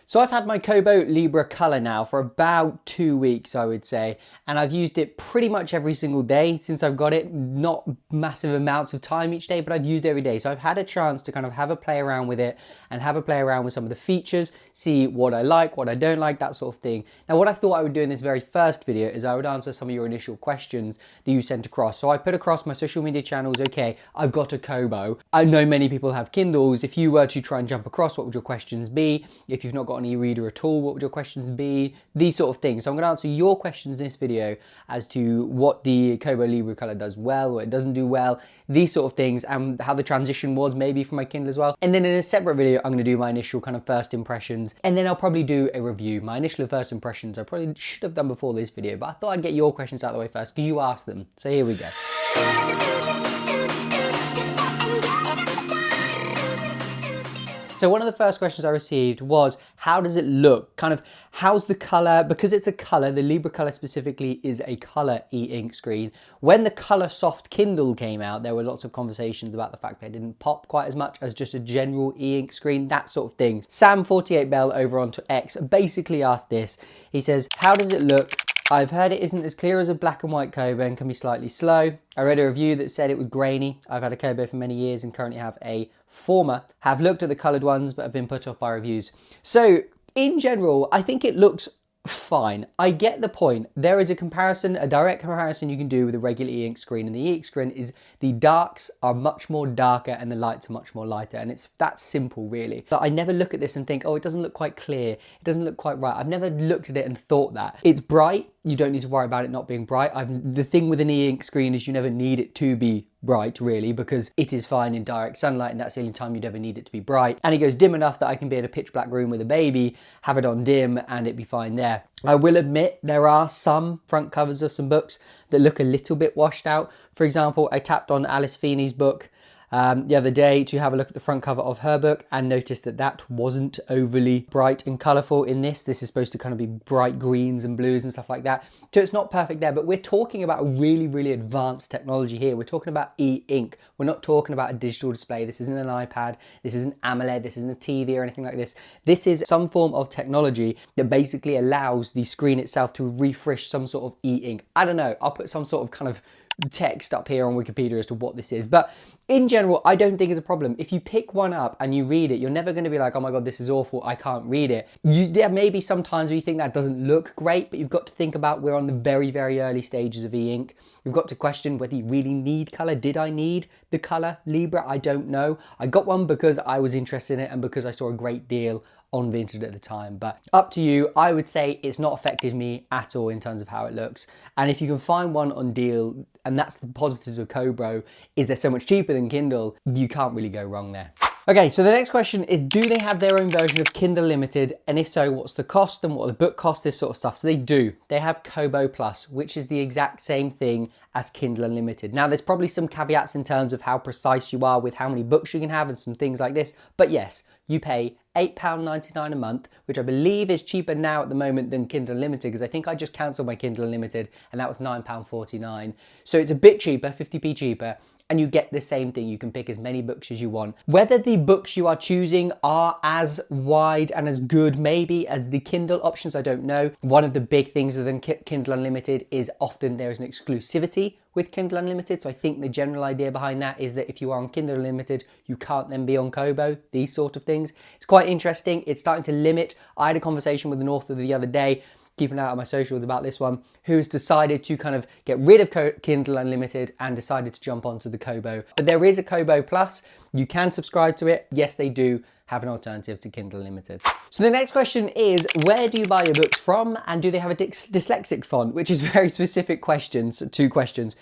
So I've had my Kobo Libra Colour now for about 2 weeks, I would say, and I've used it pretty much every single day since I've got it. Not massive amounts of time each day, but I've used it every day. So I've had a chance to kind of have a play around with it and have a play around with some of the features, see what I like, what I don't like, that sort of thing. Now, what I thought I would do in this very first video is I would answer some of your initial questions that you sent across. So I put across my social media channels, okay, I've got a Kobo. I know many people have Kindles. If you were to try and jump across, what would your questions be? If you've not got an e-reader at all, what would your questions be? These sort of things. So I'm going to answer your questions in this video as to what the Kobo Libra Colour does well, what it doesn't do well, these sort of things, and how the transition was maybe for my Kindle as well. And then in a separate video, I'm going to do my initial kind of first impressions, and then I'll probably do a review. My initial first impressions I probably should have done before this video, but I thought I'd get your questions out of the way first because you asked them. So here we go. So one of the first questions I received was, how does it look? Kind of, how's the color? Because it's a color, the Libra Colour specifically is a color e-ink screen. When the Color Soft Kindle came out, there were lots of conversations about the fact they didn't pop quite as much as just a general e-ink screen, that sort of thing. Sam48Bell over onto X basically asked this. He says, how does it look? I've heard it isn't as clear as a black and white Kobo and can be slightly slow. I read a review that said it was grainy. I've had a Kobo for many years and currently have a Former. Have looked at the coloured ones but have been put off by reviews. So in general, I think it looks fine. I get the point. There is a comparison, a direct comparison you can do with a regular e-ink screen, and the e-ink screen is the darks are much more darker and the lights are much more lighter, and it's that simple really. But I never look at this and think, oh, it doesn't look quite clear, it doesn't look quite right. I've never looked at it and thought that. It's bright, you don't need to worry about it not being bright. The thing with an e-ink screen is you never need it to be bright really, because it is fine in direct sunlight and that's the only time you'd ever need it to be bright. And it goes dim enough that I can be in a pitch black room with a baby, have it on dim and it'd be fine there. I will admit there are some front covers of some books that look a little bit washed out. For example, I tapped on Alice Feeney's book the other day to have a look at the front cover of her book and noticed that that wasn't overly bright and colourful in this. This is supposed to kind of be bright greens and blues and stuff like that. So it's not perfect there, but we're talking about a really, really advanced technology here. We're talking about e-ink. We're not talking about a digital display. This isn't an iPad. This isn't AMOLED. This isn't a TV or anything like this. This is some form of technology that basically allows the screen itself to refresh some sort of e-ink. I don't know. I'll put some sort of kind of text up here on Wikipedia as to what this is, but in general I don't think it's a problem. If you pick one up and you read it, you're never going to be like, oh my god, this is awful, I can't read it. There may be some times where you think that doesn't look great, but you've got to think about we're on the very, very early stages of e-ink. You've got to question whether you really need colour. Did I need the Colour Libra? I don't know. I got one because I was interested in it and because I saw a great deal on Vinted at the time, but up to you. I would say it's not affected me at all in terms of how it looks, and if you can find one on deal, and that's the positives of Kobo, is they're so much cheaper than Kindle, you can't really go wrong there. Okay, so the next question is, do they have their own version of Kindle Limited? And if so, what's the cost and what the book cost, this sort of stuff? So they do. They have Kobo Plus, which is the exact same thing as Kindle Unlimited. Now, there's probably some caveats in terms of how precise you are with how many books you can have and some things like this. But yes, you pay £8.99 a month, which I believe is cheaper now at the moment than Kindle Unlimited, because I think I just cancelled my Kindle Unlimited and that was £9.49. So it's a bit cheaper, 50p cheaper, and you get the same thing. You can pick as many books as you want. Whether the books you are choosing are as wide and as good maybe as the Kindle options, I don't know. One of the big things within Kindle Unlimited is often there is an exclusivity with Kindle Unlimited. So I think the general idea behind that is that if you are on Kindle Unlimited, you can't then be on Kobo, these sort of things. It's quite interesting. It's starting to limit. I had a conversation with an author the other day, keeping out on my socials about this one, who's decided to kind of get rid of Kindle Unlimited and decided to jump onto the Kobo. But there is a Kobo Plus. You can subscribe to it. Yes, they do have an alternative to Kindle Unlimited. So the next question is, where do you buy your books from, and do they have a dyslexic font? Which is very specific questions, 2 questions.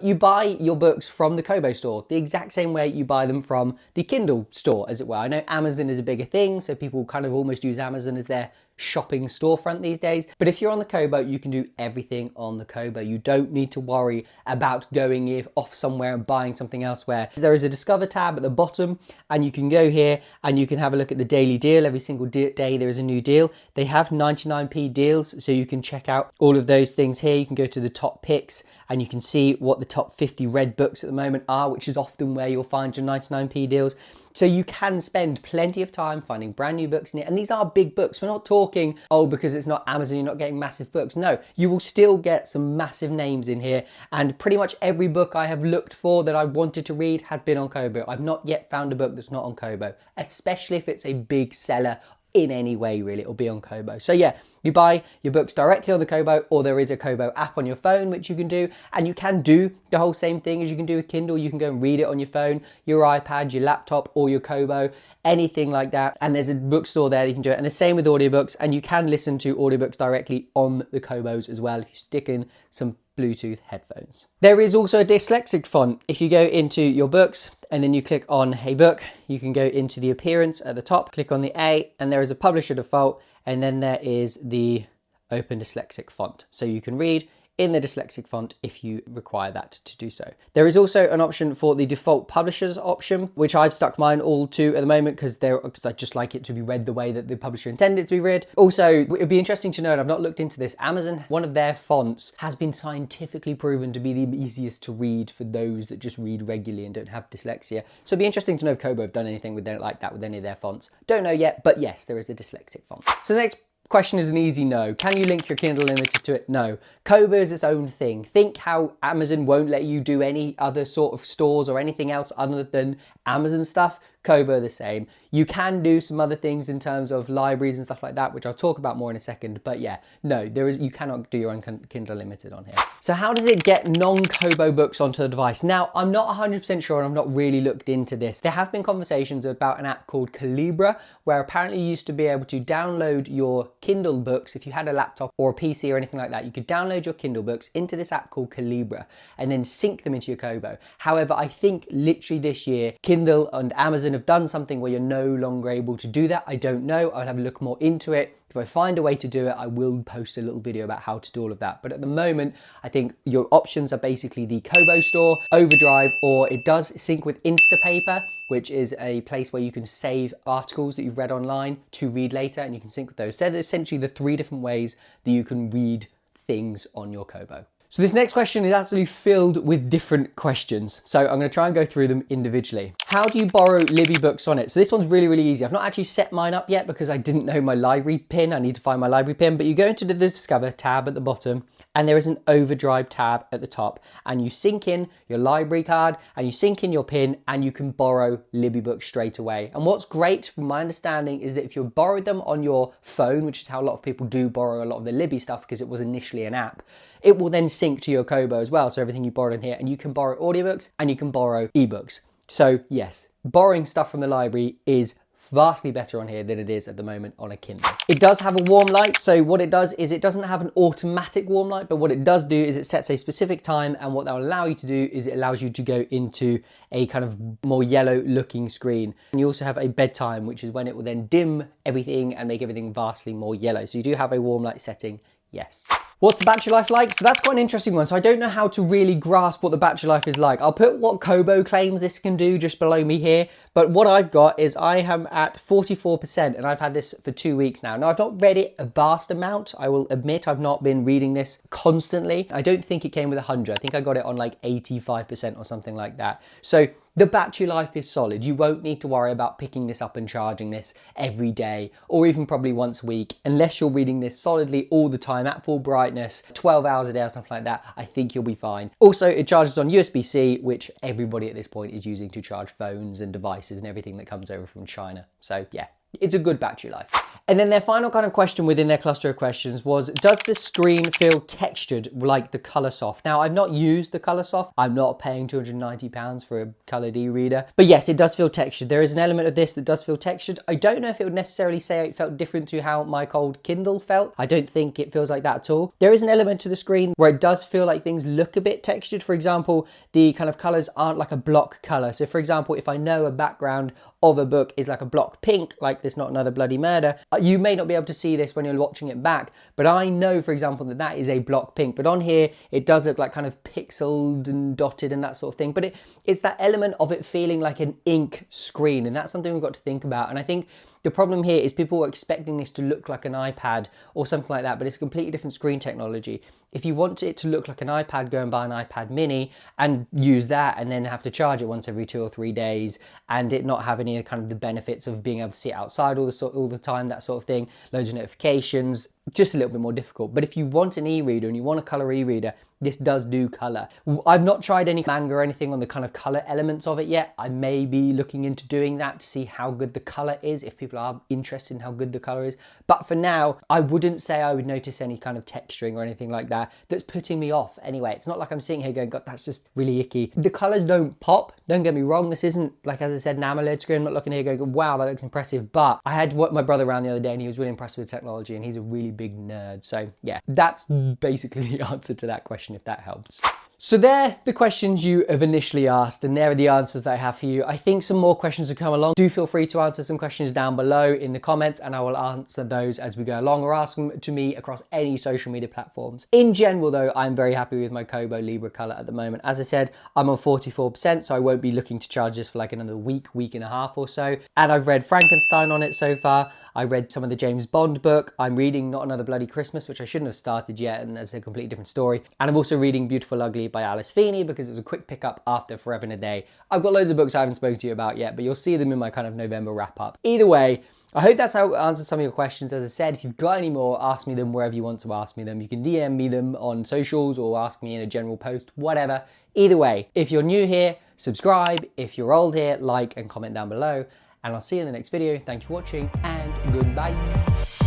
You buy your books from the Kobo store, the exact same way you buy them from the Kindle store, as it were. I know Amazon is a bigger thing, so people kind of almost use Amazon as their shopping storefront these days. But if you're on the Kobo, you can do everything on the Kobo. You don't need to worry about going off somewhere and buying something elsewhere. There is a Discover tab at the bottom, and you can go here and you can have a look at the daily deal. Every single day there is a new deal. They have 99p deals, so you can check out all of those things here. You can go to the top picks and you can see what the top 50 read books at the moment are, which is often where you'll find your 99p deals. So you can spend plenty of time finding brand new books in it. And these are big books. We're not talking, oh, because it's not Amazon, you're not getting massive books. No, you will still get some massive names in here. And pretty much every book I have looked for that I wanted to read has been on Kobo. I've not yet found a book that's not on Kobo, especially if it's a big seller in any way, really. It'll be on Kobo. So yeah, you buy your books directly on the Kobo, or there is a Kobo app on your phone which you can do, and you can do the whole same thing as you can do with Kindle. You can go and read it on your phone, your iPad, your laptop, or your Kobo, anything like that. And there's a bookstore there that you can do it. And the same with audiobooks, and you can listen to audiobooks directly on the Kobos as well if you stick in some Bluetooth headphones. There is also a dyslexic font. If you go into your books and then you click on a book, you can go into the appearance at the top, click on the A, and there is a publisher default, and then there is the open dyslexic font. So you can read in the dyslexic font if you require that to do so. There is also an option for the default publishers option, which I've stuck mine all to at the moment because I just like it to be read the way that the publisher intended it to be read. Also, it'd be interesting to know, and I've not looked into this, Amazon, one of their fonts has been scientifically proven to be the easiest to read for those that just read regularly and don't have dyslexia. So it'd be interesting to know if Kobo have done anything with like that with any of their fonts. Don't know yet, but yes, there is a dyslexic font. So the next question is an easy no. Can you link your Kindle Unlimited to it? No. Kobo is its own thing. Think how Amazon won't let you do any other sort of stores or anything else other than Amazon stuff. Kobo the same. You can do some other things in terms of libraries and stuff like that, which I'll talk about more in a second. But yeah, no, you cannot do your own Kindle Unlimited on here. So how does it get non-Kobo books onto the device? Now, I'm not 100% sure, and I've not really looked into this. There have been conversations about an app called Kobo Libra, where apparently you used to be able to download your Kindle books. If you had a laptop or a PC or anything like that, you could download your Kindle books into this app called Kobo Libra and then sync them into your Kobo. However, I think literally this year, Kindle and Amazon have done something where you're no longer able to do that. I don't know. I'll have a look more into it. If I find a way to do it, I will post a little video about how to do all of that. But at the moment, I think your options are basically the Kobo store, Overdrive, or it does sync with Instapaper, which is a place where you can save articles that you've read online to read later, and you can sync with those. So they're essentially the 3 different ways that you can read things on your Kobo. So this next question is absolutely filled with different questions. So I'm going to try and go through them individually. How do you borrow Libby books on it? So this one's really, really easy. I've not actually set mine up yet because I didn't know my library pin. I need to find my library pin, but you go into the Discover tab at the bottom, and there is an Overdrive tab at the top, and you sync in your library card and you sync in your pin, and you can borrow Libby books straight away. And what's great from my understanding is that if you borrowed them on your phone, which is how a lot of people do borrow a lot of the Libby stuff because it was initially an app, it will then sync to your Kobo as well. So everything you borrowed in here, and you can borrow audiobooks and you can borrow ebooks. So yes, borrowing stuff from the library is vastly better on here than it is at the moment on a Kindle. It does have a warm light, so what it does is it doesn't have an automatic warm light, but what it does do is it sets a specific time, and what that will allow you to do is it allows you to go into a kind of more yellow looking screen. And you also have a bedtime, which is when it will then dim everything and make everything vastly more yellow. So you do have a warm light setting, yes. What's the battery life like? So that's quite an interesting one. So I don't know how to really grasp what the battery life is like. I'll put what Kobo claims this can do just below me here. But what I've got is I am at 44%, and I've had this for 2 weeks now. Now, I've not read it a vast amount. I will admit I've not been reading this constantly. I don't think it came with 100. I think I got it on like 85% or something like that. So the battery life is solid. You won't need to worry about picking this up and charging this every day, or even probably once a week, unless you're reading this solidly all the time at full brightness, 12 hours a day or something like that. I think you'll be fine. Also, it charges on USB-C, which everybody at this point is using to charge phones and devices and everything that comes over from China. So yeah, it's a good battery life. And then their final kind of question within their cluster of questions was, does the screen feel textured like the Coloursoft? Now, I've not used the Coloursoft. I'm not paying £290 for a coloured e-reader. But yes, it does feel textured. There is an element of this that does feel textured. I don't know if it would necessarily say it felt different to how my old Kindle felt. I don't think it feels like that at all. There is an element to the screen where it does feel like things look a bit textured. For example, the kind of colours aren't like a block colour. So for example, if I know a background of a book is like a block pink, like There's Not Another Bloody Murder, you may not be able to see this when you're watching it back, but I know, for example, that that is a block pink. But on here, it does look like kind of pixeled and dotted and that sort of thing. But it's that element of it feeling like an ink screen, and that's something we've got to think about. And I think The problem here is people are expecting this to look like an iPad or something like that, but it's a completely different screen technology. If you want it to look like an iPad, go and buy an iPad mini and use that, and then have to charge it once every 2 or 3 days, and it not have any kind of the benefits of being able to sit outside all the time, that sort of thing, loads of notifications, just a little bit more difficult. But if you want an e-reader and you want a color e-reader, this does do color. I've not tried any manga or anything on the kind of color elements of it yet. I may be looking into doing that to see how good the color is, if people are interested in how good the color is. But for now, I wouldn't say I would notice any kind of texturing or anything like that that's putting me off anyway. It's not like I'm sitting here going, God, that's just really icky. The colors don't pop, don't get me wrong. This isn't, like, as I said, an AMOLED screen. I'm not looking here going, wow, that looks impressive. But I had my brother around the other day and he was really impressed with the technology, and he's a really big nerd. So yeah, that's basically the answer to that question, if that helps. So there, the questions you have initially asked, and there are the answers that I have for you. I think some more questions have come along. Do feel free to answer some questions down below in the comments, and I will answer those as we go along, or ask them to me across any social media platforms. In general though, I'm very happy with my Kobo Libra Colour at the moment. As I said, I'm on 44%, so I won't be looking to charge this for like another week and a half or so. And I've read Frankenstein on it so far. I read some of the James Bond book. I'm reading Not Another Bloody Christmas, which I shouldn't have started yet, and that's a completely different story. And I'm also reading Beautiful Ugly by Alice Feeney, because it was a quick pickup after Forever and a Day. I've got loads of books I haven't spoken to you about yet, but you'll see them in my kind of November wrap up. Either way, I hope that's how I answered some of your questions. As I said, if you've got any more, ask me them wherever you want to ask me them. You can DM me them on socials or ask me in a general post, whatever. Either way, if you're new here, subscribe. If you're old here, like and comment down below. And I'll see you in the next video. Thank you for watching, and goodbye.